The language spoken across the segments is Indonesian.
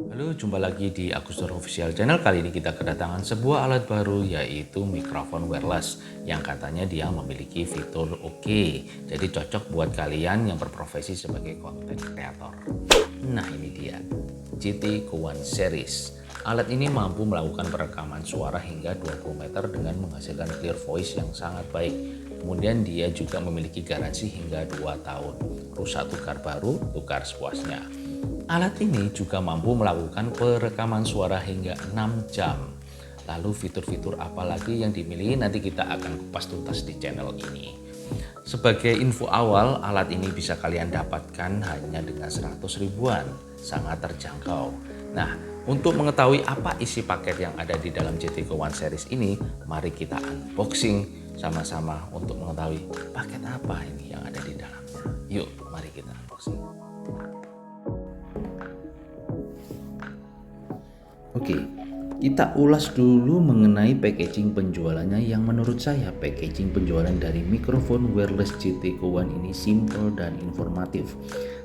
Halo, jumpa lagi di Agustur Official Channel. Kali ini kita kedatangan sebuah alat baru, yaitu mikrofon wireless yang katanya dia memiliki fitur oke. Jadi cocok buat kalian yang berprofesi sebagai content creator. Nah, ini dia GT Go1 Series. Alat ini mampu melakukan perekaman suara hingga 20 meter dengan menghasilkan clear voice yang sangat baik. Kemudian dia juga memiliki garansi hingga 2 tahun. Rusak tukar baru, tukar sepuasnya. Alat ini juga mampu melakukan perekaman suara hingga 6 jam. Lalu fitur-fitur apa lagi yang dimiliki nanti kita akan kupas tuntas di channel ini. Sebagai info awal, alat ini bisa kalian dapatkan hanya dengan 100 ribuan, sangat terjangkau. Nah, untuk mengetahui apa isi paket yang ada di dalam GT Go1 Series ini, mari kita unboxing sama-sama untuk mengetahui paket apa ini yang ada di dalamnya. Yuk, mari kita unboxing. Oke, kita ulas dulu mengenai packaging penjualannya yang menurut saya packaging penjualan dari mikrofon wireless GT Go1 ini simple dan informatif.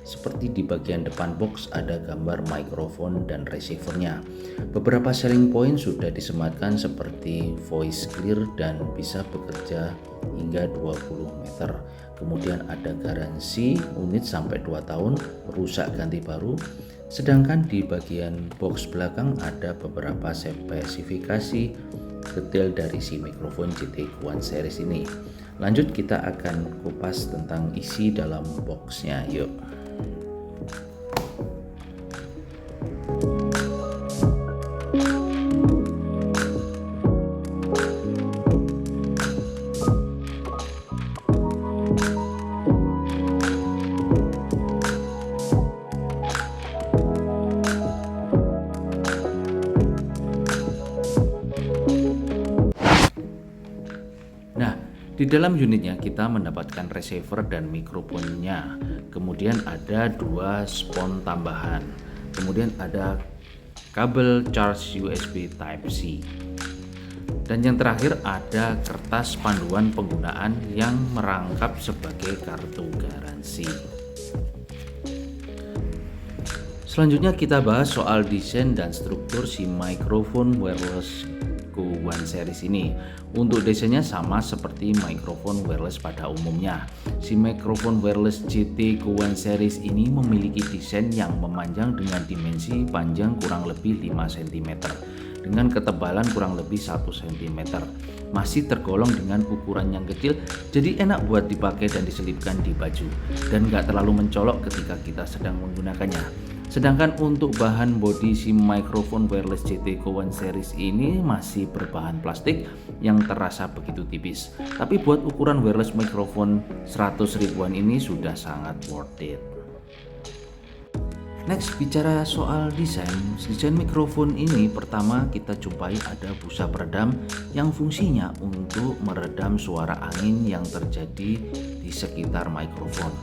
Seperti di bagian depan box ada gambar mikrofon dan receivernya. Beberapa selling point sudah disematkan seperti voice clear dan bisa bekerja hingga 20 meter. Kemudian ada garansi unit sampai 2 tahun, rusak ganti baru. Sedangkan di bagian box belakang ada beberapa spesifikasi detail dari si mikrofon GT Go1 Series ini. Lanjut kita akan kupas tentang isi dalam boxnya, yuk. Nah, di dalam unitnya kita mendapatkan receiver dan mikrofonnya. Kemudian ada 2 spon tambahan. Kemudian ada kabel charge USB Type-C. Dan yang terakhir ada kertas panduan penggunaan yang merangkap sebagai kartu garansi. Selanjutnya kita bahas soal desain dan struktur si mikrofon wireless Go1 Series ini. Untuk desainnya sama seperti mikrofon wireless pada umumnya. Si mikrofon wireless GT Go1 Series ini memiliki desain yang memanjang dengan dimensi panjang kurang lebih 5 cm dengan ketebalan kurang lebih 1 cm. Masih tergolong dengan ukuran yang kecil, jadi enak buat dipakai dan diselipkan di baju dan gak terlalu mencolok ketika kita sedang menggunakannya. Sedangkan untuk bahan bodi si mikrofon wireless GT Go1 Series ini masih berbahan plastik yang terasa begitu tipis. Tapi buat ukuran wireless mikrofon 100 ribuan ini sudah sangat worth it. Next, bicara soal desain mikrofon ini, pertama kita jumpai ada busa peredam yang fungsinya untuk meredam suara angin yang terjadi di sekitar mikrofon.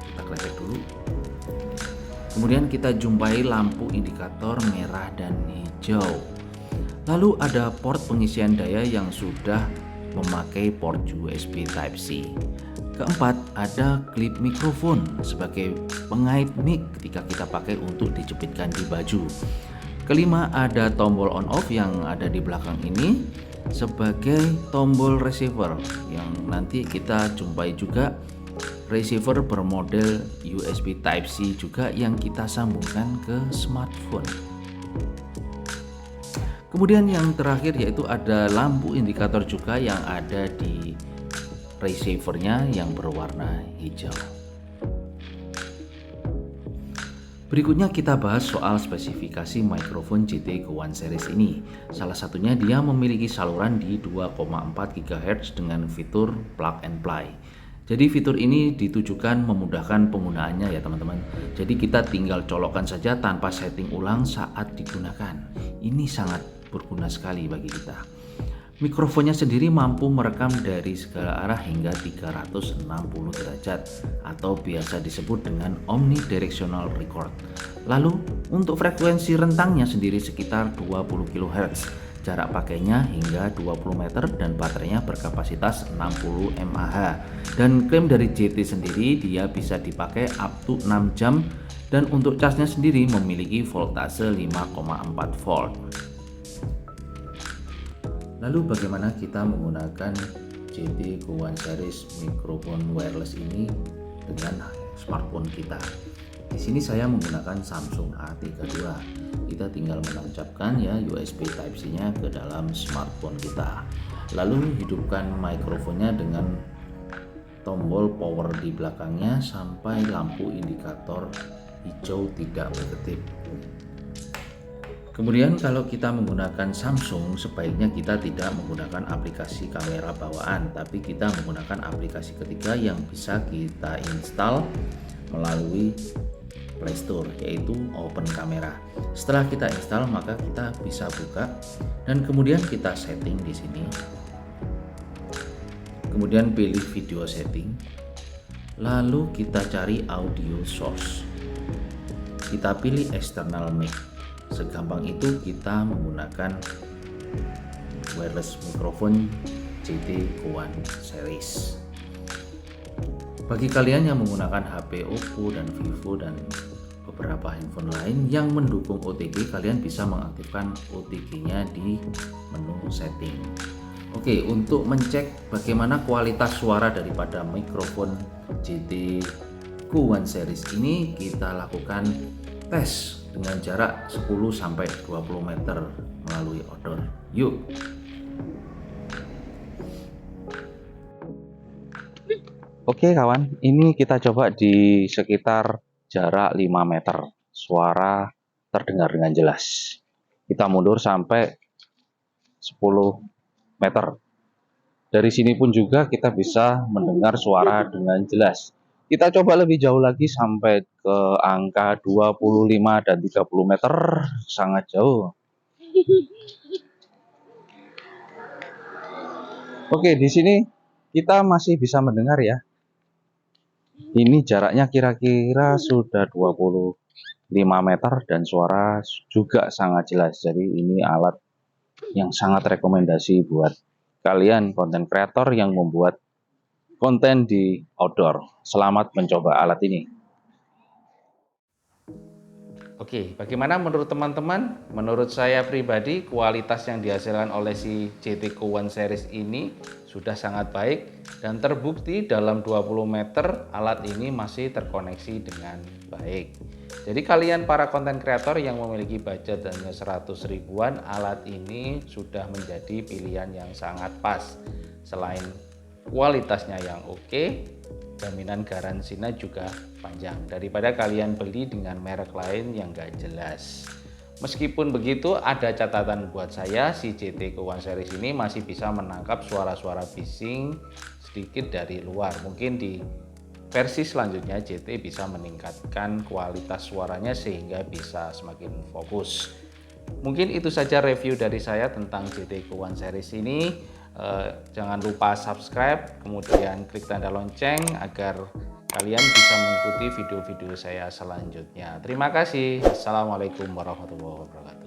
Kita klik dulu. Kemudian kita jumpai lampu indikator merah dan hijau. Lalu ada port pengisian daya yang sudah memakai port USB Type-C. Keempat, ada klip mikrofon sebagai pengait mic ketika kita pakai untuk dijepitkan di baju. Kelima, ada tombol on off yang ada di belakang ini sebagai tombol receiver yang nanti kita jumpai juga receiver bermodel USB Type-C juga yang kita sambungkan ke smartphone. Kemudian yang terakhir yaitu ada lampu indikator juga yang ada di receivernya yang berwarna hijau. Berikutnya kita bahas soal spesifikasi mikrofon GT Go1 Series ini. Salah satunya dia memiliki saluran di 2,4 GHz dengan fitur plug and play. Jadi fitur ini ditujukan memudahkan penggunaannya ya teman-teman. Jadi kita tinggal colokkan saja tanpa setting ulang saat digunakan. Ini sangat berguna sekali bagi kita. Mikrofonnya sendiri mampu merekam dari segala arah hingga 360 derajat atau biasa disebut dengan omnidirectional record. Lalu untuk frekuensi rentangnya sendiri sekitar 20 kHz. Jarak pakainya hingga 20 meter dan baterainya berkapasitas 60 mAh. Dan klaim dari GT sendiri dia bisa dipakai up to 6 jam Dan untuk casnya sendiri memiliki voltase 5,4 volt. Lalu bagaimana kita menggunakan JT Go One Series mikrofon wireless ini dengan smartphone kita? Di sini saya menggunakan Samsung A32. Kita tinggal menancapkan ya USB Type-C-nya ke dalam smartphone kita. Lalu hidupkan mikrofonnya dengan tombol power di belakangnya sampai lampu indikator hijau tidak berkedip. Kemudian kalau kita menggunakan Samsung, sebaiknya kita tidak menggunakan aplikasi kamera bawaan, tapi kita menggunakan aplikasi ketiga yang bisa kita install melalui Play Store, yaitu Open Camera. Setelah kita install, maka kita bisa buka dan kemudian kita setting di sini. Kemudian pilih video setting. Lalu kita cari audio source. Kita pilih external mic. Segampang itu kita menggunakan wireless microphone JT Go One Series. Bagi kalian yang menggunakan HP Oppo dan Vivo dan beberapa handphone lain yang mendukung OTG, kalian bisa mengaktifkan OTG-nya di menu setting. Oke, untuk mencek bagaimana kualitas suara daripada mikrofon JT Go One Series ini, kita lakukan tes dengan jarak 10-20 meter melalui outdoor. Yuk. Oke kawan, ini kita coba di sekitar jarak 5 meter. Suara terdengar dengan jelas. Kita mundur sampai 10 meter. Dari sini pun juga kita bisa mendengar suara dengan jelas. Kita coba lebih jauh lagi sampai ke angka 25 dan 30 meter, sangat jauh. Oke, di sini kita masih bisa mendengar ya. Ini jaraknya kira-kira sudah 25 meter dan suara juga sangat jelas. Jadi ini alat yang sangat rekomendasi buat kalian konten kreator yang membuat konten di outdoor. Selamat mencoba alat ini. Oke, bagaimana menurut teman-teman? Menurut saya pribadi, kualitas yang dihasilkan oleh si JT Go One Series ini sudah sangat baik dan terbukti dalam 20 meter alat ini masih terkoneksi dengan baik. Jadi kalian para konten kreator yang memiliki budget hanya 100 ribuan, alat ini sudah menjadi pilihan yang sangat pas. Selain kualitasnya yang oke, jaminan garansinya juga panjang daripada kalian beli dengan merek lain yang gak jelas. Meskipun begitu, ada catatan buat saya, si JT Go One Series ini masih bisa menangkap suara-suara bising sedikit dari luar. Mungkin di versi selanjutnya JT bisa meningkatkan kualitas suaranya sehingga bisa semakin fokus. Mungkin itu saja review dari saya tentang JT Go One Series ini. Jangan lupa subscribe, kemudian klik tanda lonceng agar kalian bisa mengikuti video-video saya selanjutnya. Terima kasih. Assalamualaikum warahmatullahi wabarakatuh.